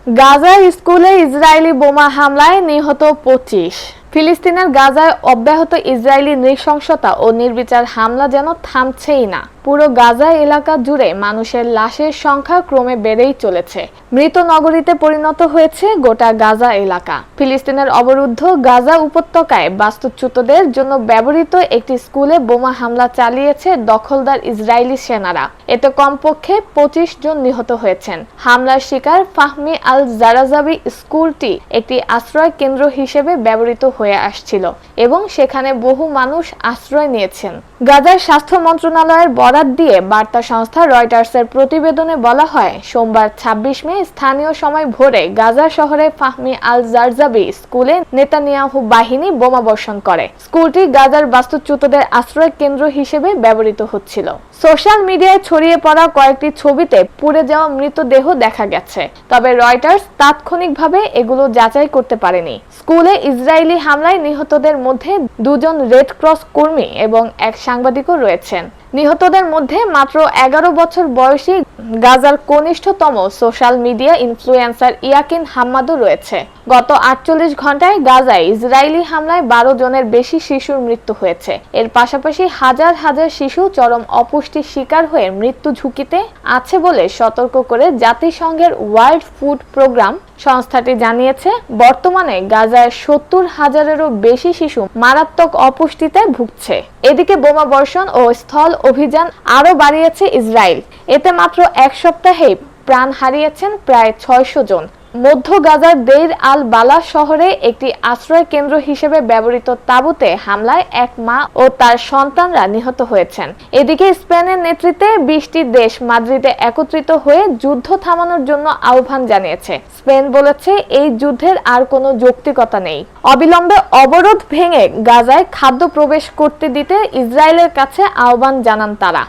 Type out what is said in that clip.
গাজার স্কুলে ইসরায়েলি বোমা হামলায় নিহত 25। ফিলিস্তিনের গাজায় অব্যাহত ইসরায়েলি নৃশংসতা ও নির্বিচার হামলা যেন থামছেই না। পুরো গাজা এলাকা জুড়ে মানুষের লাশের সংখ্যা ক্রমে বেড়েই চলেছে। মৃত নগরীতে পরিণত হয়েছে গোটা গাজা এলাকা। ফিলিস্তিনের অবরুদ্ধ গাজা উপত্যকায় বাস্তুচ্যুতদের জন্য ব্যবহৃত একটি স্কুলে বোমা হামলা চালিয়েছে দখলদার ইসরায়েলি সেনারা। এতে কমপক্ষে 25 জন নিহত হয়েছেন। হামলার শিকার ফাহমি আল জারাজাবি স্কুলটি একটি আশ্রয় কেন্দ্র হিসেবে ব্যবহৃত হয়ে আসছিল এবং সেখানে বহু মানুষ আশ্রয় নিয়েছেন। গাজার স্বাস্থ্য মন্ত্রণালয়ের বরাত দিয়ে বার্তা সংস্থা রয়টার্সের প্রতিবেদনে বলা হয়, সোমবার 26 মে স্থানীয় সময় ভোরে গাজা শহরে ফাহমি আল জারজাবি স্কুলে নেতানিয়াহু বাহিনী বোমাবর্ষণ করে। স্কুলটি গাজার বাস্তুচ্যুতদের আশ্রয় কেন্দ্র হিসেবে ব্যবহৃত হচ্ছিল। সোশ্যাল মিডিয়ায় ছড়িয়ে পড়া কয়েকটি ছবিতে পুড়ে যাওয়া মৃতদেহ দেখা গেছে, তবে রয়টার্স তাৎক্ষণিকভাবে এগুলো যাচাই করতে পারেনি। স্কুলে ইসরায়েলি হামলায় নিহতদের মধ্যে 2 জন রেড ক্রস কর্মী এবং এক সাংবাদিকও রয়েছেন। নিহতদের মধ্যে মাত্র 11 বছর বয়সী গাজার কনিষ্ঠতম সোশ্যাল মিডিয়া ইনফ্লুয়েন্সার ইয়াকিন হাম্মাদও রয়েছে। গত 48 ঘন্টায় গাজায় ইসরায়েলি হামলায় 12 জনের বেশি শিশুর মৃত্যু হয়েছে। এর পাশাপাশি হাজার হাজার শিশু চরম অপুষ্টির শিকার হয়ে মৃত্যু ঝুঁকিতে আছে বলে সতর্ক করে জাতিসংঘের ওয়ার্ল্ড ফুড প্রোগ্রাম সংস্থাটি জানিয়েছে, বর্তমানে গাজায় 70,000-এরও বেশি শিশু মারাত্মক অপুষ্টিতে ভুগছে। এদিকে বোমা বর্ষণ ও স্থল অভিযান আরও বাড়িয়েছে ইসরায়েল। এতে মাত্র এক সপ্তাহেই প্রাণ হারিয়েছেন প্রায় 600 জন। মধ্য গাজার দেইর আল বালা শহরে একটি আশ্রয় কেন্দ্র হিসেবে ব্যবহৃত তাঁবুতে হামলায় এক মা ও তার সন্তানরা নিহত হয়েছেন। এদিকে স্পেনের নেতৃত্বে 20টি দেশ মাদ্রিদে একত্রিত হয়ে যুদ্ধ থামানোর জন্য আহ্বান জানিয়েছে। স্পেন বলেছে, এই যুদ্ধের আর কোনো যৌক্তিকতা নেই। অবিলম্বে অবরোধ ভেঙে গাজায় খাদ্য প্রবেশ করতে দিতে ইসরায়েলের কাছে আহ্বান জানান তারা।